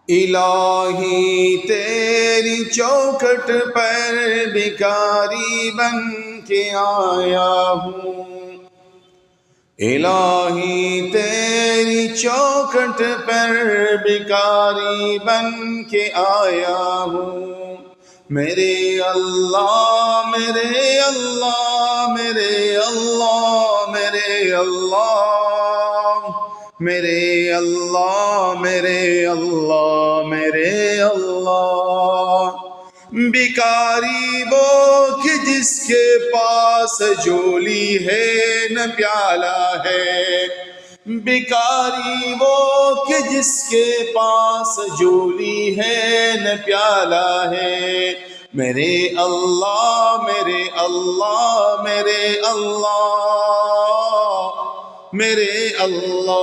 الہی تیری چوکھٹ پر بھکاری بن کے آیا ہوں، الہی تیری چوکھٹ پر بھکاری بن کے آیا ہوں۔ میرے اللہ میرے اللہ میرے اللہ میرے اللہ میرے اللہ میرے اللہ میرے اللہ، بھکاری وہ کہ جس کے پاس جھولی ہے نہ پیالہ ہے، بھکاری وہ کہ جس کے پاس جھولی ہے نہ پیالہ ہے۔ میرے اللہ میرے اللہ میرے اللہ میرے اللہ